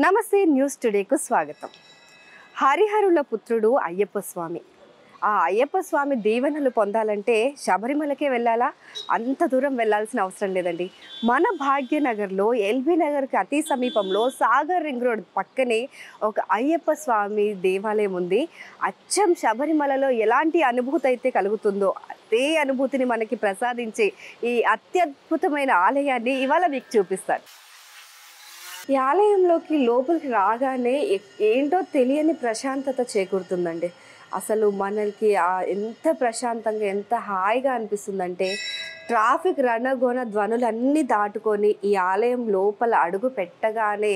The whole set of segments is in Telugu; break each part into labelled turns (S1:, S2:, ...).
S1: నమస్తే న్యూస్ టుడేకు స్వాగతం. హరిహరుల పుత్రుడు అయ్యప్ప స్వామి. ఆ అయ్యప్ప స్వామి దీవెనలు పొందాలంటే శబరిమలకే వెళ్ళాలా? అంత దూరం వెళ్ళాల్సిన అవసరం లేదండి. మన భాగ్యనగర్లో ఎల్బీ నగర్కి అతి సమీపంలో సాగర్ రింగ్ రోడ్ పక్కనే ఒక అయ్యప్ప స్వామి దేవాలయం ఉంది. అచ్చం శబరిమలలో ఎలాంటి అనుభూతి అయితే కలుగుతుందో అదే అనుభూతిని మనకి ప్రసాదించే ఈ అత్యద్భుతమైన ఆలయాన్ని ఇవాళ మీకు చూపిస్తాను. ఈ ఆలయంలోకి లోపలికి రాగానే ఏంటో తెలియని ప్రశాంతత చేకూరుతుందండి. అసలు మనకి ఎంత ప్రశాంతంగా ఎంత హాయిగా అనిపిస్తుందంటే ట్రాఫిక్ రణగొణ ధ్వనులన్నీ దాటుకొని ఈ ఆలయం లోపల అడుగు పెట్టగానే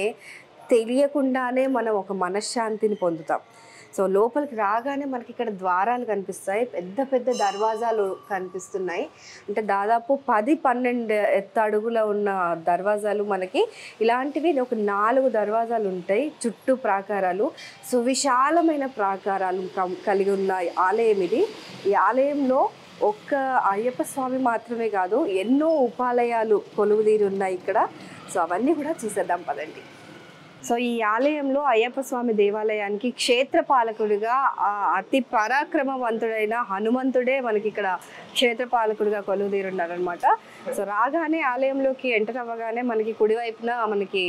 S1: తెలియకుండానే మనం ఒక మనశ్శాంతిని పొందుతాం. సో లోపలికి రాగానే మనకి ఇక్కడ ద్వారాలు కనిపిస్తాయి, పెద్ద పెద్ద దర్వాజాలు కనిపిస్తున్నాయి. అంటే దాదాపు 10-12 అడుగుల ఉన్న దర్వాజాలు మనకి ఇలాంటివి ఒక 4 దర్వాజాలు ఉంటాయి. చుట్టూ ప్రాకారాలు, సువిశాలమైన ప్రాకారాలు కలిగి ఉన్న ఆలయం ఇది. ఈ ఆలయంలో ఒక్క అయ్యప్ప స్వామి మాత్రమే కాదు, ఎన్నో ఉపాలయాలు కొలువుదీరి ఉన్నాయి ఇక్కడ. సో అవన్నీ కూడా చూసేద్దాం పదండి. సో ఈ ఆలయంలో అయ్యప్ప స్వామి దేవాలయానికి క్షేత్రపాలకుడిగా అతి పరాక్రమవంతుడైన హనుమంతుడే మనకి ఇక్కడ క్షేత్రపాలకుడిగా కొలువుదీరున్నారనమాట. సో రాగానే ఆలయంలోకి ఎంటర్ అవ్వగానే మనకి కుడివైపున మనకి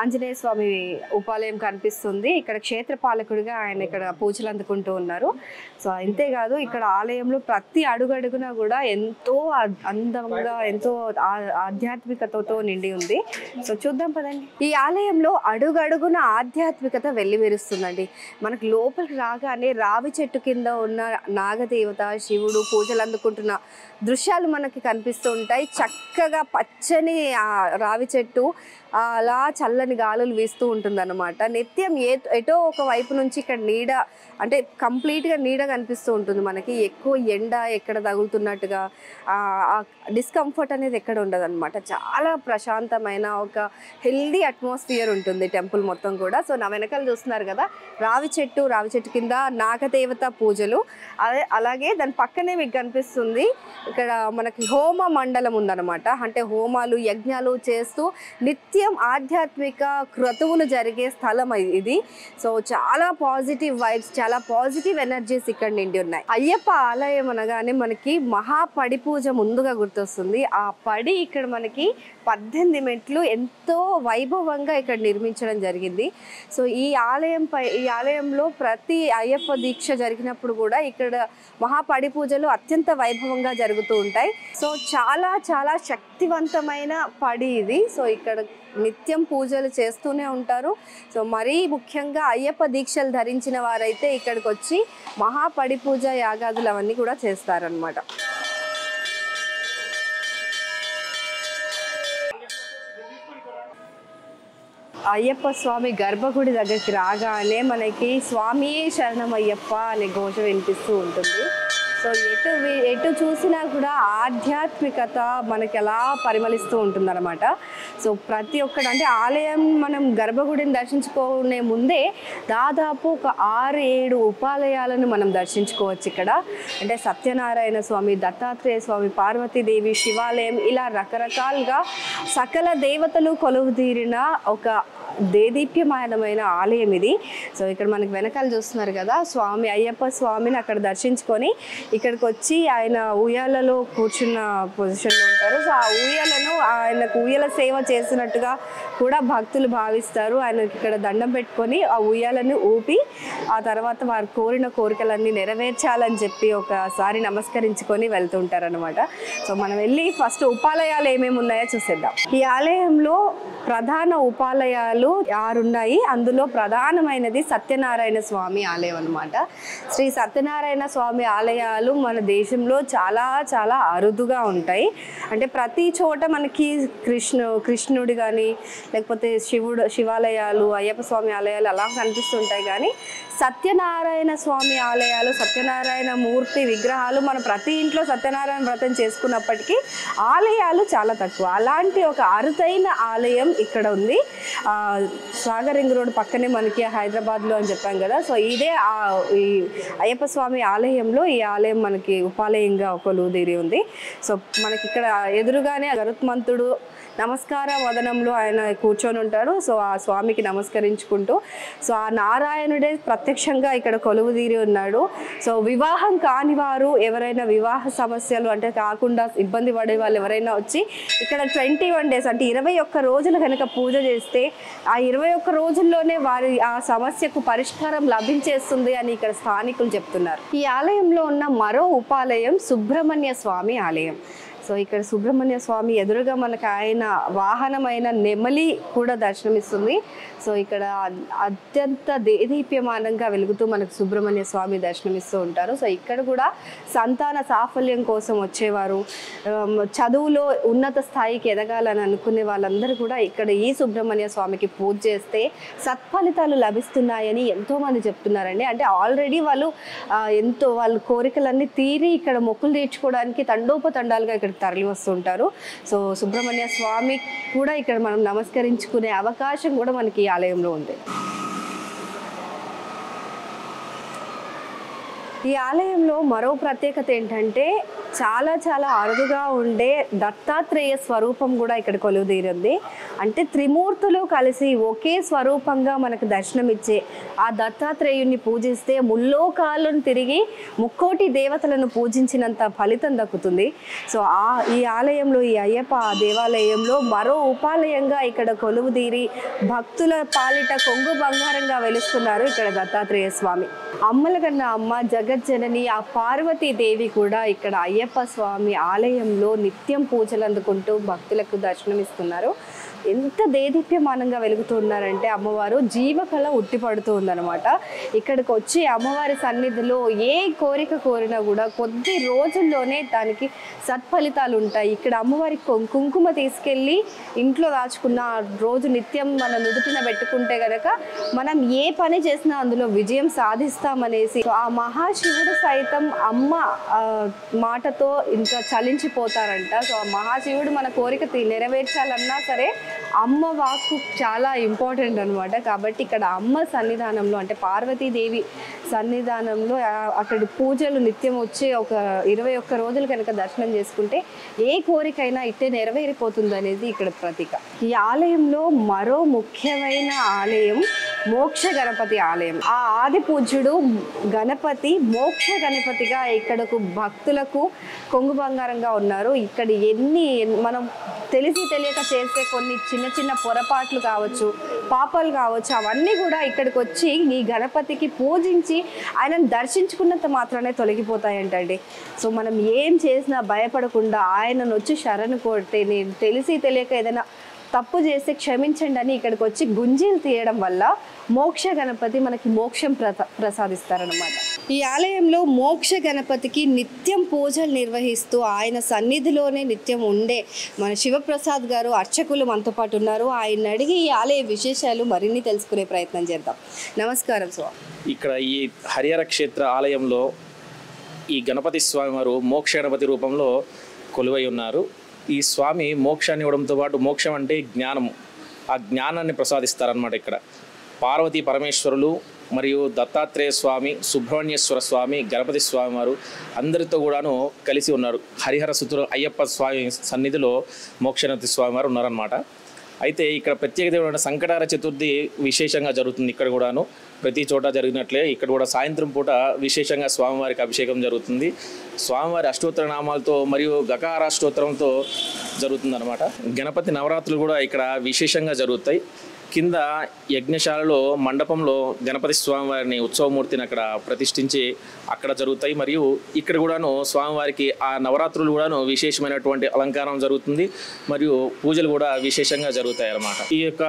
S1: ఆంజనేయ స్వామి ఉపాలయం కనిపిస్తుంది. ఇక్కడ క్షేత్రపాలకుడిగా ఆయన ఇక్కడ పూజలు అందుకుంటూ ఉన్నారు. సో అంతేకాదు ఇక్కడ ఆలయంలో ప్రతి అడుగడుగున కూడా ఎంతో అందంగా ఎంతో ఆధ్యాత్మికతతో నిండి ఉంది. సో చూద్దాం పదండి. ఈ ఆలయంలో అడుగడుగున ఆధ్యాత్మికత వెల్లివిరుస్తుందండి. మనకు లోపలికి రాగానే రావి చెట్టు కింద ఉన్న నాగదేవత శివుడు పూజలు అందుకుంటున్న దృశ్యాలు మనకి కనిపిస్తూ ఉంటాయి. చక్కగా పచ్చని రావి చెట్టు అలా చల్లని గాలులు వీస్తూ ఉంటుందన్నమాట. నిత్యం ఎటో ఒక వైపు నుంచి ఇక్కడ నీడ అంటే కంప్లీట్గా నీడ కనిపిస్తూ ఉంటుంది మనకి. ఎక్కువ ఎండ ఎక్కడ తగులుతున్నట్టుగా డిస్కంఫర్ట్ అనేది ఎక్కడ ఉండదు అనమాట. చాలా ప్రశాంతమైన ఒక హెల్దీ అట్మాస్ఫియర్ ఉంటుంది టెంపుల్ మొత్తం కూడా. సో నా వెనకాల చూస్తున్నారు కదా రావి చెట్టు కింద నాగదేవత పూజలు, అలాగే దాని పక్కనే మీకు కనిపిస్తుంది ఇక్కడ మనకి హోమ మండలం ఉందన్నమాట. అంటే హోమాలు యజ్ఞాలు చేస్తూ నిత్యం ఆధ్యాత్మిక క్రతువులు జరిగే స్థలం ఇది. సో చాలా పాజిటివ్ వైబ్స్, చాలా పాజిటివ్ ఎనర్జీస్ ఇక్కడ నిండి ఉన్నాయి. అయ్యప్ప ఆలయం అనగానే మనకి మహాపడి పూజ ముందుగా గుర్తొస్తుంది. ఆ పడి ఇక్కడ మనకి 18 మెట్లు ఎంతో వైభవంగా ఇక్కడ నిర్మించడం జరిగింది. సో ఈ ఆలయంలో ప్రతి అయ్యప్ప దీక్ష జరిగినప్పుడు కూడా ఇక్కడ మహాపడి పూజలు అత్యంత వైభవంగా జరుగుతూ ఉంటాయి. సో చాలా చాలా శక్తివంతమైన పడి ఇది. సో ఇక్కడ నిత్యం పూజలు చేస్తూనే ఉంటారు. సో మరీ ముఖ్యంగా అయ్యప్ప దీక్షలు ధరించిన వారైతే ఇక్కడికి వచ్చి మహాపడి పూజ యాగాదులు అవన్నీ కూడా చేస్తారనమాట. అయ్యప్ప స్వామి గర్భగుడి దగ్గరికి రాగానే మనకి స్వామి శరణమయ్యప్ప అనే ఘోష వినిపిస్తూ ఉంటుంది. సో ఎటు చూసినా కూడా ఆధ్యాత్మికత మనకి ఎలా పరిమళిస్తూ ఉంటుందన్నమాట. సో ప్రతి ఒక్కటి అంటే ఆలయం మనం గర్భగుడిని దర్శించుకునే ముందే దాదాపు ఒక 6-7 ఉపాలయాలను మనం దర్శించుకోవచ్చు ఇక్కడ. అంటే సత్యనారాయణ స్వామి, దత్తాత్రేయ స్వామి, పార్వతీదేవి, శివాలయం, ఇలా రకరకాలుగా సకల దేవతలు కొలువుదీరిన ఒక దేదీప్యమానమైన ఆలయం ఇది. సో ఇక్కడ మనకి వెనకాల చూస్తున్నారు కదా స్వామి అయ్యప్ప స్వామిని అక్కడ దర్శించుకొని ఇక్కడికి వచ్చి ఆయన ఉయ్యాలలో కూర్చున్న పొజిషన్లో ఉంటారు. సో ఆ ఉయ్యాలను ఆయనకు ఉయ్యాల సేవ చేసినట్టుగా కూడా భక్తులు భావిస్తారు. ఆయనకి ఇక్కడ దండం పెట్టుకొని ఆ ఉయ్యాలను ఊపి ఆ తర్వాత వారు కోరిన కోరికలన్నీ నెరవేర్చాలని చెప్పి ఒకసారి నమస్కరించుకొని వెళ్తుంటారనమాట. సో మనం వెళ్ళి ఫస్ట్ ఉపాలయాలు ఏమేమి ఉన్నాయో చూసేద్దాం. ఈ ఆలయంలో ప్రధాన ఉపాలయాలు 6 ఉన్నాయి. అందులో ప్రధానమైనది సత్యనారాయణ స్వామి ఆలయం అనమాట. శ్రీ సత్యనారాయణ స్వామి ఆలయాలు మన దేశంలో చాలా చాలా అరుదుగా ఉంటాయి. అంటే ప్రతి చోట మనకి కృష్ణుడి కానీ లేకపోతే శివాలయాలు, అయ్యప్ప స్వామి ఆలయాలు అలా కనిపిస్తుంటాయి. కానీ సత్యనారాయణ స్వామి ఆలయాలు, సత్యనారాయణ మూర్తి విగ్రహాలు మన ప్రతి ఇంట్లో సత్యనారాయణ వ్రతం చేసుకున్నప్పటికీ ఆలయాలు చాలా తక్కువ. అలాంటి ఒక అరుదైన ఆలయం ఇక్కడ ఉంది. సాగర్ రింగ్ రోడ్ పక్కనే మనకి హైదరాబాద్లో అని చెప్పాం కదా. సో ఇదే ఈ అయ్యప్ప స్వామి ఆలయంలో ఈ ఆలయం మనకి ఉపాలయంగా కొలువుదీరి ఉంది. సో మనకి ఇక్కడ ఎదురుగానే గరుత్మంతుడు నమస్కార వదనంలో ఆయన కూర్చొని ఉంటాడు. సో ఆ స్వామికి నమస్కరించుకుంటూ సో ఆ నారాయణుడే ప్రత్యక్షంగా ఇక్కడ కొలువుదీరి ఉన్నాడు. సో వివాహం కాని వారు ఎవరైనా వివాహ సమస్యలు అంటే కాకుండా ఇబ్బంది పడే వాళ్ళు ఎవరైనా వచ్చి ఇక్కడ 21 days అంటే 21 రోజులు కనుక పూజ చేస్తే ఆ 21 రోజుల్లోనే వారి ఆ సమస్యకు పరిష్కారం లభించేస్తుంది అని ఇక్కడ స్థానికులు చెప్తున్నారు. ఈ ఆలయంలో ఉన్న మరో ఉపాలయం సుబ్రహ్మణ్య స్వామి ఆలయం. సో ఇక్కడ సుబ్రహ్మణ్య స్వామి ఎదురుగా మనకు ఆయన వాహనమైన నెమలి కూడా దర్శనమిస్తుంది. సో ఇక్కడ అత్యంత దేదీప్యమానంగా వెలుగుతూ మనకు సుబ్రహ్మణ్య స్వామి దర్శనమిస్తూ ఉంటారు. సో ఇక్కడ కూడా సంతాన సాఫల్యం కోసం వచ్చేవారు, చదువులో ఉన్నత స్థాయికి ఎదగాలని అనుకునే వాళ్ళందరూ కూడా ఇక్కడ ఈ సుబ్రహ్మణ్య స్వామికి పూజ చేస్తే సత్ఫలితాలు లభిస్తున్నాయని ఎంతోమంది చెప్తున్నారండి. అంటే ఆల్రెడీ వాళ్ళు వాళ్ళ కోరికలన్నీ తీరి ఇక్కడ మొక్కులు తీర్చుకోవడానికి తండోపతండాలుగా ఇక్కడ తరలి వస్తుంటారు. సో సుబ్రహ్మణ్య స్వామి కూడా ఇక్కడ మనం నమస్కరించుకునే అవకాశం కూడా మనకి ఈ ఆలయంలో ఉంది. ఈ ఆలయంలో మరో ప్రత్యేకత ఏంటంటే చాలా చాలా అరుదుగా ఉండే దత్తాత్రేయ స్వరూపం కూడా ఇక్కడ కొలువుదీరింది. అంటే త్రిమూర్తులు కలిసి ఒకే స్వరూపంగా మనకు దర్శనమిచ్చే ఆ దత్తాత్రేయుని పూజిస్తే ముల్లోకాలను తిరిగి ముక్కోటి దేవతలను పూజించినంత ఫలితం దక్కుతుంది. సో ఈ ఆలయంలో ఈ అయ్యప్ప దేవాలయంలో మరో ఉపాలయంగా ఇక్కడ కొలువుదీరి భక్తుల పాలిట కొంగు బంగారంగా వెలుస్తున్నారు ఇక్కడ దత్తాత్రేయ స్వామి. అమ్మల కన్నా అమ్మ జగజ్జనని ఆ పార్వతీదేవి కూడా ఇక్కడ అయ్యప్ప స్వామి ఆలయంలో నిత్యం పూజలు అందుకుంటూ భక్తులకు దర్శనమిస్తున్నారు. ఎంత దేదీప్యమానంగా వెలుగుతున్నారంటే అమ్మవారు జీవకళ ఉట్టిపడుతూ ఉందన్నమాట. ఇక్కడికి వచ్చి అమ్మవారి సన్నిధిలో ఏ కోరిక కోరినా కూడా కొద్ది రోజుల్లోనే దానికి సత్ఫలితాలు ఉంటాయి. ఇక్కడ అమ్మవారి కుంకుమ తీసుకెళ్ళి ఇంట్లో దాచుకున్న రోజు నిత్యం మన నుదుటిన పెట్టుకుంటే కనుక మనం ఏ పని చేసినా అందులో విజయం సాధిస్తామనేసి ఆ మహాశివుడు సైతం అమ్మ మాటతో ఇంకా చలించిపోతారంట. సో ఆ మహాశివుడు మన కోరిక నెరవేర్చాలన్నా సరే అమ్మ వాక్కు చాలా ఇంపార్టెంట్ అనమాట. కాబట్టి ఇక్కడ అమ్మ సన్నిధానంలో అంటే పార్వతీదేవి సన్నిధానంలో అక్కడ పూజలు నిత్యం వచ్చి ఒక 21 రోజులు కనుక దర్శనం చేసుకుంటే ఏ కోరికైనా ఇట్టే నెరవేరిపోతుంది అనేది ఇక్కడ ప్రతీక. ఈ ఆలయంలో మరో ముఖ్యమైన ఆలయం మోక్ష గణపతి ఆలయం. ఆ ఆది పూజ్యుడు గణపతి మోక్ష గణపతిగా ఇక్కడకు భక్తులకు కొంగు బంగారంగా ఉన్నారు. ఇక్కడ మనం తెలిసి తెలియక చేసే కొన్ని చిన్న చిన్న పొరపాట్లు కావచ్చు, పాపాలు కావచ్చు, అవన్నీ కూడా ఇక్కడికి వచ్చి ఈ గణపతికి పూజించి ఆయనను దర్శించుకున్నంత మాత్రమే తొలగిపోతాయంటండి. సో మనం ఏం చేసినా భయపడకుండా ఆయనను వచ్చి శరణు కోరితే నేను తెలిసి తెలియక ఏదైనా తప్పు చేస్తే క్షమించండి అని ఇక్కడికి వచ్చి గుంజీలు తీయడం వల్ల మోక్ష గణపతి మనకి మోక్షం ప్రసాదిస్తారనమాట. ఈ ఆలయంలో మోక్ష గణపతికి నిత్యం పూజలు నిర్వహిస్తూ ఆయన సన్నిధిలోనే నిత్యం ఉండే మన శివప్రసాద్ గారు అర్చకులు మనతో పాటు ఉన్నారు. ఆయన అడిగి ఈ ఆలయ విశేషాలు మరిన్ని తెలుసుకునే ప్రయత్నం చేద్దాం. నమస్కారం స్వామి.
S2: ఇక్కడ ఈ హరిహర క్షేత్ర ఆలయంలో ఈ గణపతి స్వామి వారు మోక్ష గణపతి రూపంలో కొలువై ఉన్నారు. ఈ స్వామి మోక్షాన్ని ఇవ్వడంతో పాటు మోక్షం అంటే జ్ఞానము, ఆ జ్ఞానాన్ని ప్రసాదిస్తారనమాట. ఇక్కడ పార్వతీ పరమేశ్వరులు మరియు దత్తాత్రేయ స్వామి, సుబ్రహ్మణ్యేశ్వర స్వామి, గణపతి స్వామి వారు అందరితో కూడాను కలిసి ఉన్నారు. హరిహర సుతుడు అయ్యప్ప స్వామి సన్నిధిలో మోక్షగణపతి స్వామి వారు ఉన్నారనమాట. అయితే ఇక్కడ ప్రత్యేకమైన సంకటార చతుర్థి విశేషంగా జరుగుతుంది. ఇక్కడ కూడాను ప్రతి చోట జరిగినట్లే ఇక్కడ కూడా సాయంత్రం పూట విశేషంగా స్వామివారికి అభిషేకం జరుగుతుంది. స్వామివారి అష్టోత్తర నామాలతో మరియు గకారాష్టోత్తరంతో జరుగుతుందన్నమాట. గణపతి నవరాత్రులు కూడా ఇక్కడ విశేషంగా జరుగుతాయి. కింద యజ్ఞశాలలో మండపంలో గణపతి స్వామివారిని ఉత్సవమూర్తిని అక్కడ ప్రతిష్ఠించి అక్కడ జరుగుతాయి. మరియు ఇక్కడ కూడాను స్వామివారికి ఆ నవరాత్రులు కూడాను విశేషమైనటువంటి అలంకారం జరుగుతుంది. మరియు పూజలు కూడా విశేషంగా జరుగుతాయి అన్నమాట. ఈ యొక్క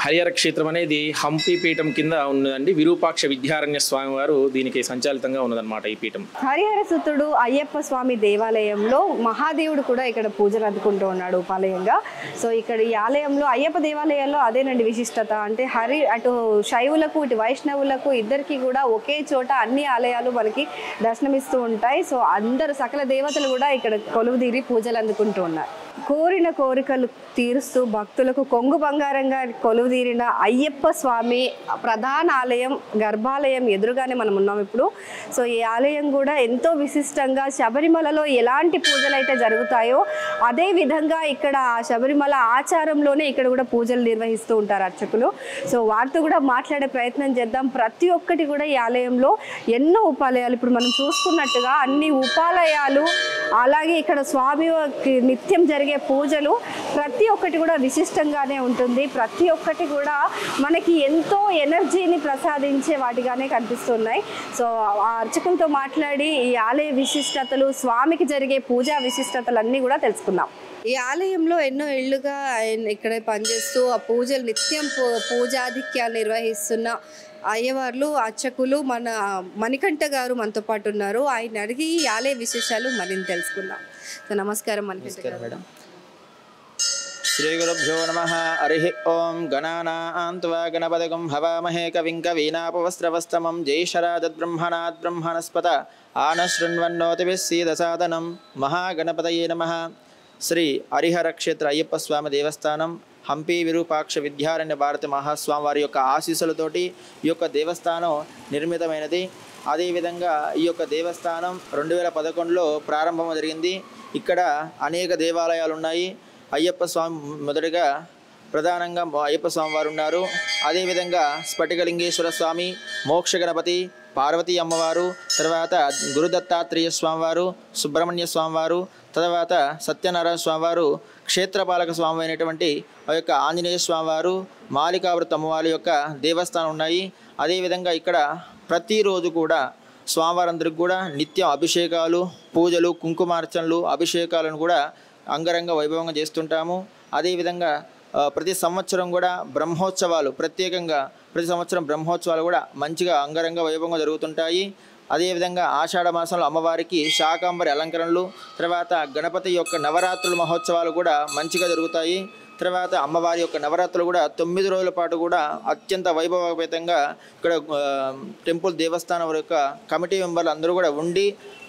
S2: హరిహర క్షేత్రం అనేది హంపి పీఠం కింద ఉన్నదండి. విరూపాక్ష విద్యారణ్య స్వామి వారు దీనికి సంచాలితంగా ఉన్నదన్నమాట ఈ పీఠం.
S1: హరిహర సుతుడు అయ్యప్ప స్వామి దేవాలయంలో మహాదేవుడు కూడా ఇక్కడ పూజలు అందుకుంటూ ఉన్నాడు ఉపాలయంగా. సో ఇక్కడ ఈ ఆలయంలో అయ్యప్ప దేవాలయాల్లో అదేనండి విశిష్టత. అంటే అటు శైవులకు ఇటు వైష్ణవులకు ఇద్దరికి కూడా ఒకే చోట అన్ని ఆలయాలు మనకి దర్శనమిస్తూ ఉంటాయి. సో అందరు సకల దేవతలు కూడా ఇక్కడ కొలువుదీరి పూజలు అందుకుంటూ ఉన్నారు. కోరిన కోరికలు తీరుస్తూ భక్తులకు కొంగు బంగారంగా కొలువుదీరిన అయ్యప్ప స్వామి ప్రధాన ఆలయం గర్భాలయం ఎదురుగానే మనం ఉన్నాం ఇప్పుడు. సో ఈ ఆలయం కూడా ఎంతో విశిష్టంగా శబరిమలలో ఎలాంటి పూజలు అయితే జరుగుతాయో అదే విధంగా ఇక్కడ శబరిమల ఆచారంలోనే ఇక్కడ కూడా పూజలు నిర్వహిస్తూ ఉంటారు అర్చకులు. సో వారితో కూడా మాట్లాడే ప్రయత్నం చేద్దాం. ప్రతి ఒక్కటి కూడా ఈ ఆలయంలో ఎన్నో ఉపాలయాలు ఇప్పుడు మనం చూసుకున్నట్టుగా అన్ని ఉపాలయాలు, అలాగే ఇక్కడ స్వామికి నిత్యం జరిగే పూజలు ప్రతి ఒక్కటి కూడా విశిష్టంగానే ఉంటుంది. ప్రతి ఒక్కటి కూడా మనకి ఎంతో ఎనర్జీని ప్రసాదించే వాటిగానే కనిపిస్తున్నాయి. సో ఆ అర్చకులతో మాట్లాడి ఈ ఆలయ విశిష్టతలు, స్వామికి జరిగే పూజా విశిష్టతలు అన్నీ కూడా తెలుసుకుందాం. ఈ ఆలయంలో ఎన్నో ఏళ్ళుగా ఆయన ఇక్కడే పనిచేస్తూ ఆ పూజలు నిత్యం పూజాధిక్యాలు నిర్వహిస్తున్న అయ్యవార్లు అర్చకులు మన మణికంఠ గారు మనతో పాటు ఉన్నారు. ఆయన అడిగి ఈ ఆలయ విశేషాలు మరింత తెలుసుకుందాం. సో నమస్కారం మణికంఠ గారు.
S3: శ్రీ గురుభ్యో నమః. హరి ఓం. గణానాం త్వా గణపతిగం హవామహే కవిం కవీనాపవస్త్రవస్తమం జైషరాజద్బ్రహ్మణాత్ బ్రహ్మణస్పత ఆనశృణ్వన్నోతిభిः సీదసాదనం. మహాగణపతయే నమః. శ్రీ హరిహర క్షేత్ర అయ్యప్ప స్వామి దేవస్థానం హంపి విరూపాక్ష విద్యారణ్య భారతి మహాస్వామి వారి యొక్క ఆశీస్సులతోటి ఈ యొక్క దేవస్థానం నిర్మితమైనది. అదేవిధంగా ఈ యొక్క దేవస్థానం 2011లో ప్రారంభం జరిగింది. ఇక్కడ అనేక దేవాలయాలు ఉన్నాయి. అయ్యప్ప స్వామి మొదటిగా ప్రధానంగా అయ్యప్ప స్వామి వారు ఉన్నారు. అదేవిధంగా స్ఫటికలింగేశ్వర స్వామి, మోక్ష గణపతి, పార్వతీ అమ్మవారు, తర్వాత గురుదత్తాత్రేయ స్వామివారు, సుబ్రహ్మణ్య స్వామివారు, తర్వాత సత్యనారాయణ స్వామివారు, క్షేత్రపాలక స్వామి అయినటువంటి ఆ యొక్క ఆంజనేయ స్వామివారు, మాలికావృత అమ్మవారి యొక్క దేవస్థానం ఉన్నాయి. అదేవిధంగా ఇక్కడ ప్రతిరోజు కూడా స్వామివారందరికి కూడా నిత్యం అభిషేకాలు, పూజలు, కుంకుమార్చనలు, అభిషేకాలను కూడా అంగరంగ వైభవంగా చేస్తుంటాము. అదేవిధంగా ప్రతి సంవత్సరం కూడా బ్రహ్మోత్సవాలు, ప్రత్యేకంగా ప్రతి సంవత్సరం బ్రహ్మోత్సవాలు కూడా మంచిగా అంగరంగ వైభవంగా జరుగుతుంటాయి. అదేవిధంగా ఆషాఢ మాసంలో అమ్మవారికి శాకాంబరి అలంకరణలు, తర్వాత గణపతి యొక్క నవరాత్రుల మహోత్సవాలు కూడా మంచిగా జరుగుతాయి. తర్వాత అమ్మవారి యొక్క నవరాత్రులు కూడా 9 రోజుల పాటు కూడా అత్యంత వైభవపేతంగా ఇక్కడ టెంపుల్ దేవస్థానం యొక్క కమిటీ మెంబర్లు అందరూ కూడా ఉండి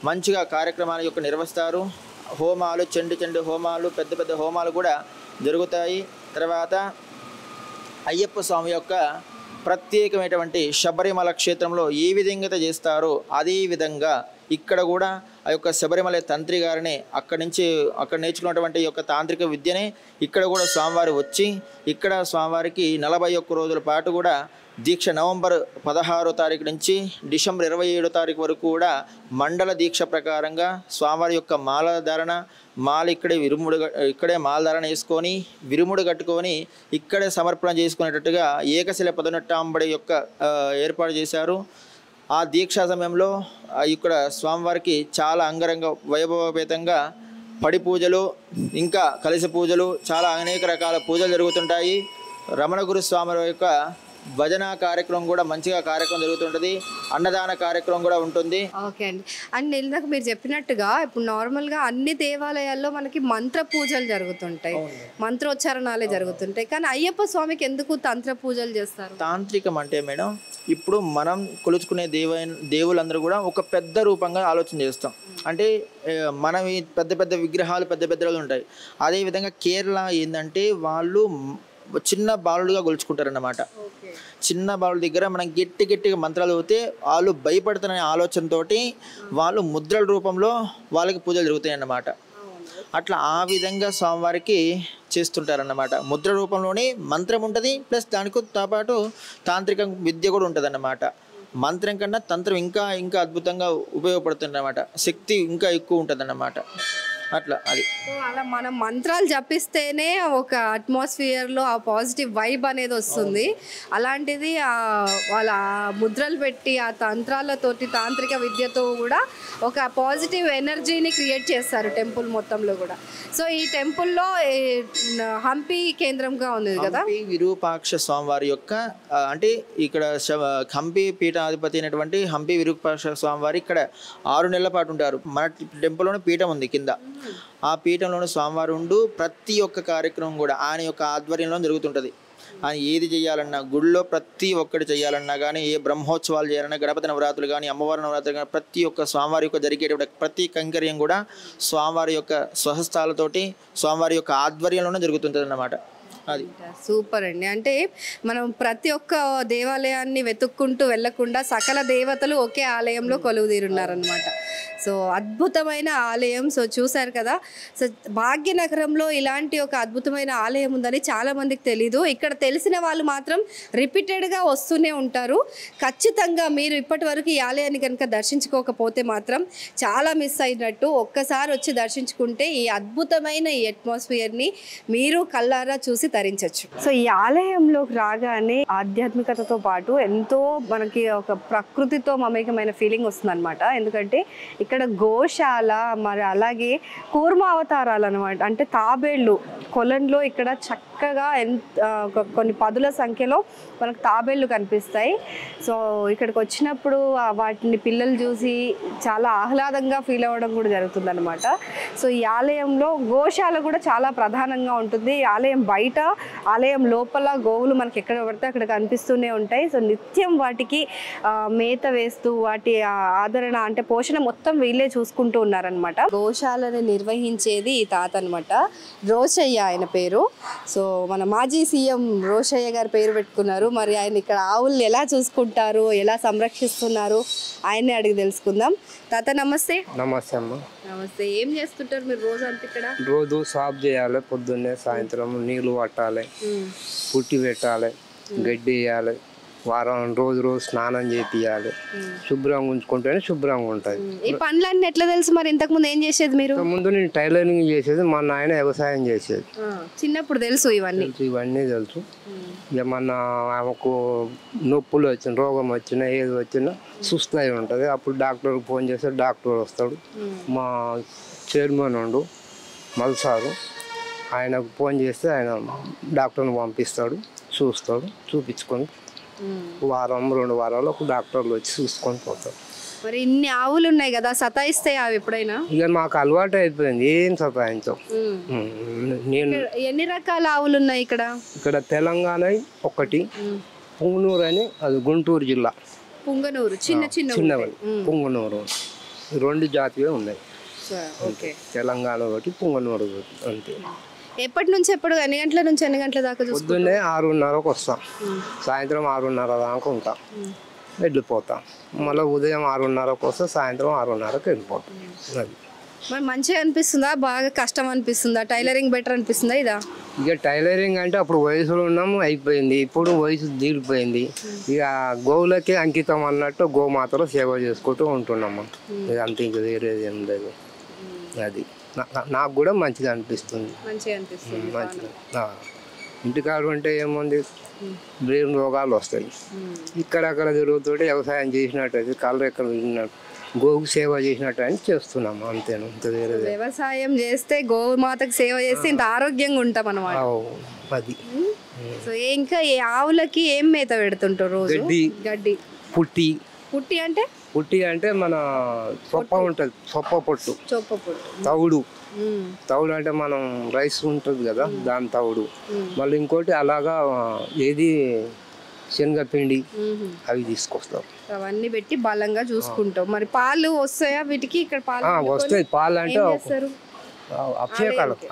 S3: మంచిగా కార్యక్రమాల యొక్క నిర్వహిస్తారు. హోమాలు, చండి హోమాలు, పెద్ద పెద్ద హోమాలు కూడా జరుగుతాయి. తర్వాత అయ్యప్ప స్వామి యొక్క ప్రత్యేకమైనటువంటి శబరిమల క్షేత్రంలో ఏ విధంగా చేస్తారో అదే విధంగా ఇక్కడ కూడా ఆ యొక్క శబరిమల తంత్రి గారిని అక్కడ నేర్చుకున్నటువంటి యొక్క తాంత్రిక విద్యనే ఇక్కడ కూడా స్వామివారు వచ్చి ఇక్కడ స్వామివారికి 41 రోజుల పాటు కూడా దీక్ష నవంబర్ 16వ తారీఖు నుంచి డిసెంబర్ 27వ తారీఖు వరకు కూడా మండల దీక్ష ప్రకారంగా స్వామివారి యొక్క మాల ఇక్కడే మాలధారణ వేసుకొని విరుముడు కట్టుకొని ఇక్కడే సమర్పణ చేసుకునేటట్టుగా ఏకశిల పదునెట్టాంబడి యొక్క ఏర్పాటు చేశారు. ఆ దీక్షా సమయంలో ఇక్కడ స్వామివారికి చాలా అంగరంగ వైభవపేతంగా పడి పూజలు, ఇంకా కలశ పూజలు, చాలా అనేక రకాల పూజలు జరుగుతుంటాయి. రమణగురు స్వామి యొక్క భజన కార్యక్రమం కూడా మంచిగా కార్యక్రమం జరుగుతుంటుంది. అన్నదాన కార్యక్రమం కూడా ఉంటుంది.
S1: ఓకే అండి. అండ్ ఇందాక మీరు చెప్పినట్టుగా ఇప్పుడు నార్మల్గా అన్ని దేవాలయాల్లో మనకి మంత్ర పూజలు జరుగుతుంటాయి, మంత్రోచ్చారణాలే జరుగుతుంటాయి. కానీ అయ్యప్ప స్వామికి ఎందుకు తంత్ర పూజలు చేస్తారు?
S3: తాంత్రికం అంటే మేడం, ఇప్పుడు మనం కొలుచుకునే దేవులందరూ కూడా ఒక పెద్ద రూపంగా ఆలోచన చేస్తాం. అంటే మనం ఈ పెద్ద పెద్ద విగ్రహాలు పెద్దలు ఉంటాయి. అదేవిధంగా కేరళ ఏంటంటే వాళ్ళు చిన్న బాలుడుగా కొలుచుకుంటారన్నమాట. చిన్న బాలుల దగ్గర మనం గట్టిగా మంత్రాలు అవుతే వాళ్ళు భయపడుతున్న ఆలోచనతోటి వాళ్ళు ముద్రల రూపంలో వాళ్ళకి పూజలు జరుగుతాయి అన్నమాట. అట్లా ఆ విధంగా స్వామివారికి చేస్తుంటారన్నమాట. ముద్ర రూపంలోనే మంత్రం ఉంటుంది, ప్లస్ దానితో పాటు తాంత్రిక విద్య కూడా ఉంటుంది అన్నమాట. మంత్రం కన్నా తంత్రం ఇంకా అద్భుతంగా ఉపయోగపడుతుంది అన్నమాట. శక్తి ఇంకా ఎక్కువ ఉంటుంది అన్నమాట. అట్లా అది.
S1: సో అలా మనం మంత్రాలు జపిస్తేనే ఒక అట్మాస్ఫియర్లో ఆ పాజిటివ్ వైబ్ అనేది వస్తుంది. అలాంటిది వాళ్ళ ముద్రలు పెట్టి ఆ తంత్రాలతోటి తాంత్రిక విద్యతో కూడా ఒక పాజిటివ్ ఎనర్జీని క్రియేట్ చేస్తారు టెంపుల్ మొత్తంలో కూడా. సో ఈ టెంపుల్లో హంపి కేంద్రంగా ఉంది కదా.
S3: హంపి విరూపాక్ష స్వామివారి యొక్క అంటే ఇక్కడ హంపి పీఠాధిపతి అయినటువంటి హంపి విరూపాక్ష స్వామివారి ఇక్కడ 6 నెలల పాటు ఉంటారు. మన టెంపుల్లోనే పీఠం ఉంది కింద. ఆ పీఠంలోని స్వామివారు ఉండు ప్రతి ఒక్క కార్యక్రమం కూడా ఆయన యొక్క ఆధ్వర్యంలో జరుగుతుంటుంది. అని ఏది చేయాలన్నా గుళ్ళో ప్రతి ఒక్కటి చేయాలన్నా కానీ, ఏ బ్రహ్మోత్సవాలు చేయాలన్నా, గణపతి నవరాత్రులు కానీ, అమ్మవారి నవరాత్రులు కానీ, ప్రతి ఒక్క స్వామివారి యొక్క జరిగేటువంటి ప్రతి కైంకర్యం కూడా స్వామివారి యొక్క స్వహస్తాలతోటి స్వామివారి యొక్క ఆధ్వర్యంలోనే జరుగుతుంటుంది అన్నమాట. అది
S1: సూపర్ అండి. అంటే మనం ప్రతి ఒక్క దేవాలయాన్ని వెతుక్కుంటూ వెళ్ళకుండా సకల దేవతలు ఒకే ఆలయంలో కొలువుదీరున్నారనమాట. సో అద్భుతమైన ఆలయం. సో చూశారు కదా. సో భాగ్యనగరంలో ఇలాంటి ఒక అద్భుతమైన ఆలయం ఉందని చాలామందికి తెలీదు. ఇక్కడ తెలిసిన వాళ్ళు మాత్రం రిపీటెడ్గా వస్తూనే ఉంటారు. ఖచ్చితంగా మీరు ఇప్పటి వరకు ఈ ఆలయాన్ని కనుక దర్శించుకోకపోతే మాత్రం చాలా మిస్ అయినట్టు. ఒక్కసారి వచ్చి దర్శించుకుంటే ఈ అద్భుతమైన ఈ అట్మాస్ఫియర్ని మీరు కళ్ళారా చూసి తరించవచ్చు. సో ఈ ఆలయంలోకి రాగానే ఆధ్యాత్మికతతో పాటు ఎంతో మనకి ఒక ప్రకృతితో మమేకమైన ఫీలింగ్ వస్తుంది అనమాట. ఎందుకంటే ఇక్కడ గోశాల, మరి అలాగే కూర్మ అవతారాలు అనమాట. అంటే తాబేళ్ళు కొలంలో ఇక్కడ చక్కగా కొన్ని పదుల సంఖ్యలో మనకు తాబేళ్ళు కనిపిస్తాయి. సో ఇక్కడికి వచ్చినప్పుడు వాటిని పిల్లలు చూసి చాలా ఆహ్లాదంగా ఫీల్ అవ్వడం కూడా జరుగుతుంది అనమాట. సో ఈ ఆలయంలో గోశాల కూడా చాలా ప్రధానంగా ఉంటుంది. ఈ ఆలయం బయట, ఆలయం లోపల గోవులు మనకి ఎక్కడ పడితే అక్కడ కనిపిస్తూనే ఉంటాయి. సో నిత్యం వాటికి మేత వేస్తూ వాటి ఆదరణ అంటే పోషణ మొత్తం వీళ్ళే చూసుకుంటూ ఉన్నారనమాట. గోశాలని నిర్వహించేది ఈ తాత అనమాట, రోషయ్య ఆయన పేరు. సో మన మాజీ సీఎం రోషయ్య గారి పేరు పెట్టుకున్నారు. మరి ఆయన ఇక్కడ ఆవుల్ని ఎలా చూసుకుంటారు, ఎలా సంరక్షిస్తున్నారు ఆయన్ని అడిగి తెలుసుకుందాం. తాత నమస్తే.
S4: నమస్తే అమ్మ.
S1: నమస్తే. ఏం చేస్తుంటారు మీరు రోజు అంతా ఇక్కడ?
S4: రోజు సాఫ్ చేయాలి, పొద్దున్నే సాయంత్రం నీళ్లు పట్టాలి, పుట్టి పెట్టాలి, గడ్డి వేయాలి, వారం రోజు స్నానం చేపియాలి, శుభ్రంగా ఉంచుకుంటేనే శుభ్రంగా ఉంటుంది.
S1: ఈ పనులన్నీ ఎట్లా తెలుసు మరి? ఇంతకు ముందు ఏం చేసేది మీరు?
S4: ముందు నేను టైలరింగ్ చేసేది, మా నాయన వ్యవసాయం చేసేది.
S1: చిన్నప్పుడు తెలుసు ఇవన్నీ?
S4: ఇవన్నీ తెలుసు. ఇక మన ఆమెకు నొప్పులు వచ్చిన, రోగం వచ్చినా, ఏది వచ్చినా సుస్థ అయి ఉంటుంది. అప్పుడు డాక్టర్కి ఫోన్ చేస్తే డాక్టర్ వస్తాడు. మా చైర్మన్ ఉండు మల్సారు, ఆయనకు ఫోన్ చేస్తే ఆయన డాక్టర్ని పంపిస్తాడు, చూస్తాడు, చూపించుకొని వారం 2 వారాలు ఒక డాక్టర్లు వచ్చి చూసుకొని పోతారు.
S1: మరి ఇన్ని ఆవులు ఉన్నాయి కదా, సతాయిస్తాయి అవి ఎప్పుడైనా?
S4: ఇక మాకు అలవాటు అయిపోయింది, ఏం సతాయించవు. నేను
S1: ఎన్ని రకాల ఆవులు ఉన్నాయి ఇక్కడ?
S4: ఇక్కడ తెలంగాణ ఒకటి, పుంగనూరు అని, అది గుంటూరు జిల్లా.
S1: పుంగనూరు
S4: చిన్నవి, పుంగనూరు 2 జాతివే ఉన్నాయి. తెలంగాణ ఒకటి, పుంగనూరు ఒకటి, అంతే.
S1: ఎప్పటి నుంచి ఎన్ని గంటల నుంచి ఎన్ని గంటల దాకా?
S4: పొద్దున్నే 6:30కు వస్తాం, సాయంత్రం 6:30 దాకా ఉంటాం, వెళ్ళిపోతాం. మళ్ళీ ఉదయం 6:30కు వస్తే సాయంత్రం 6:30కి వెళ్ళిపోతాం. అది
S1: మరి మంచిగా అనిపిస్తుందా, బాగా కష్టం అనిపిస్తుందా? టైలరింగ్ బెటర్ అనిపిస్తుందా ఇదా?
S4: ఇక టైలరింగ్ అంటే అప్పుడు వయసులో ఉన్నాము, అయిపోయింది. ఇప్పుడు వయసు తీరిపోయింది. ఇక గోవులకే అంకితం అన్నట్టు గోమాతలో సేవ చేసుకుంటూ ఉంటున్నాము. ఇక అంతే, ఇంక వేరేది ఏం లేదు. అది నాకు కూడా మంచిగా అనిపిస్తుంది. మంచిగా ఇంటికాడు ఉంటే ఏముంది, బ్రెయిన్ రోగాలు వస్తాయి. ఇక్కడక్కడ తిరుగుతుంటే వ్యవసాయం చేసినట్టు, కాళ్ళు ఎక్కడ తిరిగినట్టు, గోవుకు సేవ చేసినట్టు అని చేస్తున్నాము, అంతేను. వేరే
S1: వ్యవసాయం చేస్తే గోమాతకు సేవ చేస్తే ఇంత ఆరోగ్యంగా ఉంటాం అన్నమాట.
S4: అది.
S1: సో ఇంకా ఈ ఆవులకి ఏం మేత పెడుతుంటారు రోజు? గడ్డి. పుట్టి అంటే?
S4: పుట్టి అంటే మన సొప్ప ఉంటుంది, సొప్ప పొట్టు, తవుడు అంటే మనం రైస్ ఉంటుంది కదా, దాని తవుడు. మళ్ళీ ఇంకోటి అలాగా ఏది శనగపిండి అవి తీసుకొస్తాం.
S1: అవన్నీ పెట్టి బలంగా చూసుకుంటాం. మరి పాలు వస్తాయా వీటికి? ఇక్కడ పాలు
S4: వస్తాయి. పాలు అంటే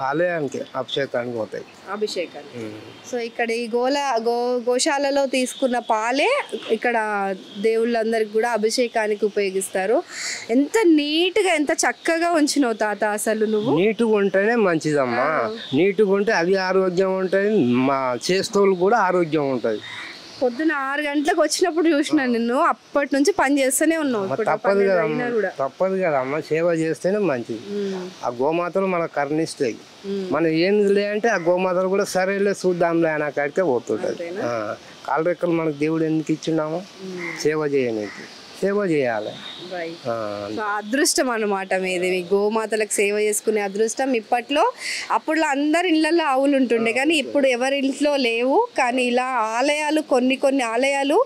S4: ఆలయానికి అభిషేకానికి పోతాయి.
S1: అభిషేకానికి. సో ఇక్కడ ఈ గోశాలలో తీసుకున్న పాలే ఇక్కడ దేవుళ్ళందరికి కూడా అభిషేకానికి ఉపయోగిస్తారు. ఎంత నీట్గా, ఎంత చక్కగా ఉంచినావు తాత అసలు నువ్వు.
S4: నీట్గా ఉంటేనే మంచిదమ్మా. నీట్గా ఉంటే అవి ఆరోగ్యం ఉంటుంది, మా చేస్తోళ్ళు కూడా ఆరోగ్యం ఉంటుంది.
S1: పొద్దున 6 గంటలకు వచ్చినప్పుడు చూసిన నిన్ను, అప్పటి నుంచి పని చేస్తూనే ఉన్నావు.
S4: తప్పదు కదమ్మా, సేవ చేస్తేనే మంచిది. ఆ గోమాతలు మనకు కరుణిస్తాయి. మనం ఏం లే అంటే ఆ గోమాతలు కూడా సరేలే చూద్దాంలే అన్న కాడికే పోతుంటది. కాళ్ళ రెక్కలు మనకు దేవుడు ఎందుకు ఇచ్చినామో, సేవ చేయడానికి. సేవ చేయాలి.
S1: అదృష్టం అన్నమాట మీది, మీ గోమాతలకు సేవ చేసుకునే అదృష్టం. అప్పుడు అందరి ఇళ్లలో ఆవులు ఉంటుండే, కానీ ఇప్పుడు ఎవరి ఇంట్లో లేవు. కానీ ఇలా ఆలయాలు, కొన్ని ఆలయాలు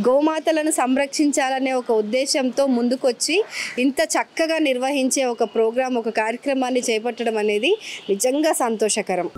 S1: గోమాతలను సంరక్షించాలనే ఒక ఉద్దేశంతో ముందుకొచ్చి ఇంత చక్కగా నిర్వహించే ఒక ప్రోగ్రాం, ఒక కార్యక్రమాన్ని చేపట్టడం అనేది నిజంగా సంతోషకరం.